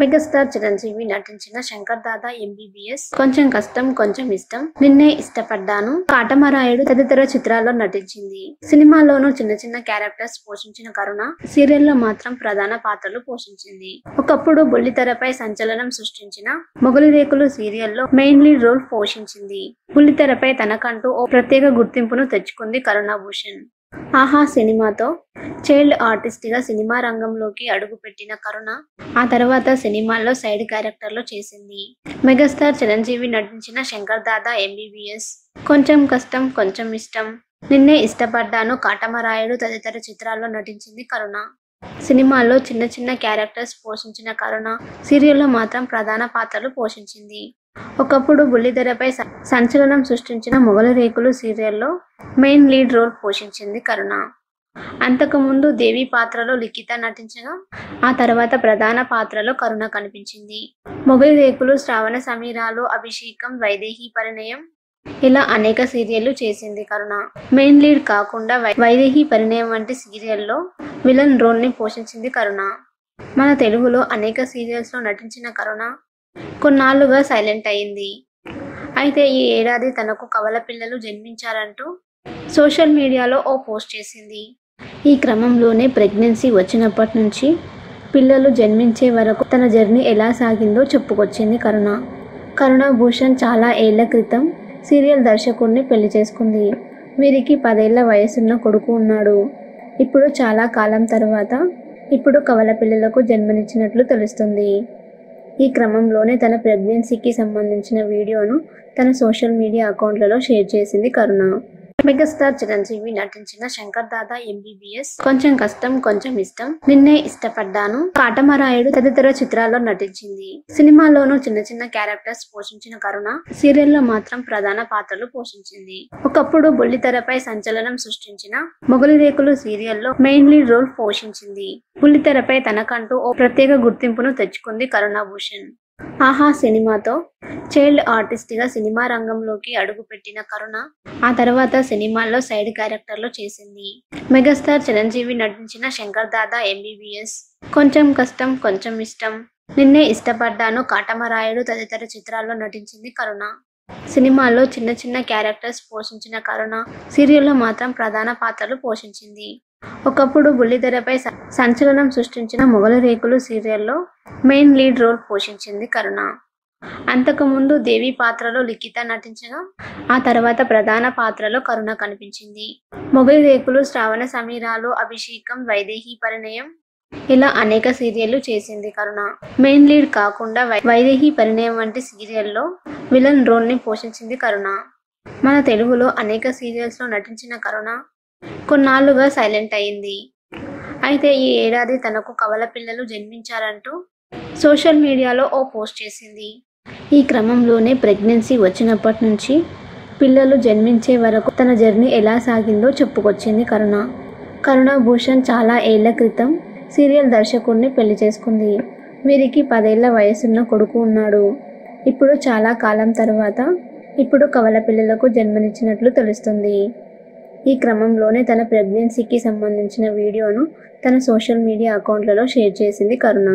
Megastar Chiranjeevi నటించిన Shankar Dada MBBS, కొంచెం కష్టం కొంచెం ఇష్టం, నిన్నే ఇష్టపడ్డాను, కాటమరాయుడు తదితర చిత్రాల్లో నటించింది. సినిమాలోనూ చిన్న చిన్న క్యారెక్టర్స్ పోషించిన కరుణ సీరియల్లో మాత్రం ప్రధాన పాత్రలు పోషించింది. ఒకప్పుడు బుల్లితెరపై సంచలనం సృష్టించిన మొగలి రేకులు సీరియల్లో మెయిన్ లీడ్ రోల్ పోషించింది. బుల్లితెరపై తనకంటూ ఓ ప్రత్యేక గుర్తింపును తెచ్చుకుంది కరుణాభూషణ్. ఆహా సినిమాతో చైల్డ్ ఆర్టిస్ట్ గా సినిమా రంగంలోకి అడుగుపెట్టిన కరుణ ఆ తర్వాత సినిమాల్లో సైడ్ క్యారెక్టర్లు చేసింది. మెగాస్టార్ చిరంజీవి నటించిన శంకర్ దాదా ఎంబీబీఎస్, కొంచెం కష్టం కొంచెం ఇష్టం, నిన్నే ఇష్టపడ్డాను, కాటమరాయుడు తదితర చిత్రాల్లో నటించింది కరుణ. సినిమాల్లో చిన్న చిన్న క్యారెక్టర్స్ పోషించిన కరుణ సీరియల్లో మాత్రం ప్రధాన పాత్రలు పోషించింది. ఒకప్పుడు బుల్లితెరపై సంచలనం సృష్టించిన మొగలి రేకులు సీరియల్లో మెయిన్ లీడ్ రోల్ పోషించింది కరుణ. అంతకుముందు దేవి పాత్రలో లిఖిత నటించగా ఆ తర్వాత ప్రధాన పాత్రలో కరుణ కనిపించింది. మొగలి రేకులు, శ్రావణ సమీరాలు, అభిషేకం, వైదేహి పరిణయం ఇలా అనేక సీరియళ్లు చేసింది కరుణ. మెయిన్ లీడ్ కాకుండా వైదేహి పరిణయం వంటి సీరియల్లో విలన్ రోల్ ని పోషించింది కరుణ. మన తెలుగులో అనేక సీరియల్స్ లో నటించిన కరుణ కొన్నాళ్లుగా సైలెంట్ అయింది. అయితే ఈ ఏడాది తనకు కవల పిల్లలు జన్మించారంటూ సోషల్ మీడియాలో ఓ పోస్ట్ చేసింది. ఈ క్రమంలోనే ప్రెగ్నెన్సీ వచ్చినప్పటి నుంచి పిల్లలు జన్మించే వరకు తన జర్నీ ఎలా సాగిందో చెప్పుకొచ్చింది కరుణ. కరుణాభూషణ్ చాలా ఏళ్ల క్రితం సీరియల్ దర్శకుడిని పెళ్లి చేసుకుంది. వీరికి 10 ఏళ్ల వయసున్న కొడుకు ఉన్నాడు. ఇప్పుడు చాలా కాలం తర్వాత ఇప్పుడు కవల పిల్లలకు జన్మనిచ్చినట్లు తెలుస్తుంది. ఈ క్రమంలోనే తన ప్రెగ్నెన్సీకి సంబంధించిన వీడియోను తన సోషల్ మీడియా అకౌంట్లలో షేర్ చేసింది కరుణ. మెగాస్టార్ చిరంజీవి నటించిన శంకర్ దాదా ఎంబీబీఎస్, కొంచెం కష్టం కొంచెం ఇష్టం, నిన్నే ఇష్టపడ్డాను, కాటమరాయుడు తదితర చిత్రాల్లో నటించింది. సినిమాలోనూ చిన్న చిన్న క్యారెక్టర్స్ పోషించిన కరుణ సీరియల్లో మాత్రం ప్రధాన పాత్రలు పోషించింది. ఒకప్పుడు బుల్లితెరపై సంచలనం సృష్టించిన మొగలి రేకులు సీరియల్లో మెయిన్ లీడ్ రోల్ పోషించింది. బుల్లితెరపై తనకంటూ ఓ ప్రత్యేక గుర్తింపును తెచ్చుకుంది కరుణాభూషణ్. ఆహా సినిమాతో చైల్డ్ ఆర్టిస్ట్ గా సినిమా రంగంలోకి అడుగుపెట్టిన కరుణ ఆ తర్వాత సినిమాల్లో సైడ్ క్యారెక్టర్లు చేసింది. మెగాస్టార్ చిరంజీవి నటించిన శంకర్ దాదా ఎంబీబీఎస్, కొంచెం కష్టం కొంచెం ఇష్టం, నిన్నే ఇష్టపడ్డాను, కాటమరాయుడు తదితర చిత్రాల్లో నటించింది కరుణ. సినిమాల్లో చిన్న చిన్న క్యారెక్టర్స్ పోషించిన కరుణ సీరియల్లో మాత్రం ప్రధాన పాత్రలు పోషించింది. ఒకప్పుడు బుల్లితెరపై సంచలనం సృష్టించిన మొగలి రేకులు సీరియల్లో మెయిన్ లీడ్ రోల్ పోషించింది కరుణ. అంతకుముందు దేవి పాత్రలో లిఖిత నటించగా ఆ తర్వాత ప్రధాన పాత్రలో కరుణ కనిపించింది. మొగలి రేకులు, శ్రావణ సమీరాలు, అభిషేకం, వైదేహి పరిణయం ఇలా అనేక సీరియళ్లు చేసింది కరుణ. మెయిన్ లీడ్ కాకుండా వైదేహి పరిణయం వంటి సీరియల్లో విలన్ రోల్ ని పోషించింది కరుణ. మన తెలుగులో అనేక సీరియల్స్ లో నటించిన కరుణ కొన్నాళ్లుగా సైలెంట్ అయింది. అయితే ఈ ఏడాది తనకు కవల పిల్లలు జన్మించారంటూ సోషల్ మీడియాలో ఓ పోస్ట్ చేసింది. ఈ క్రమంలోనే ప్రెగ్నెన్సీ వచ్చినప్పటి నుంచి పిల్లలు జన్మించే వరకు తన జర్నీ ఎలా సాగిందో చెప్పుకొచ్చింది కరుణ. కరుణాభూషణ్ చాలా ఏళ్ల క్రితం సీరియల్ దర్శకుడిని పెళ్లి చేసుకుంది. వీరికి 10 ఏళ్ల వయసున్న కొడుకు ఉన్నాడు. ఇప్పుడు చాలా కాలం తర్వాత ఇప్పుడు కవల పిల్లలకు జన్మనిచ్చినట్లు తెలుస్తుంది. ఈ క్రమంలోనే తన ప్రెగ్నెన్సీకి సంబంధించిన వీడియోను తన సోషల్ మీడియా అకౌంట్లలో షేర్ చేసింది కరుణ.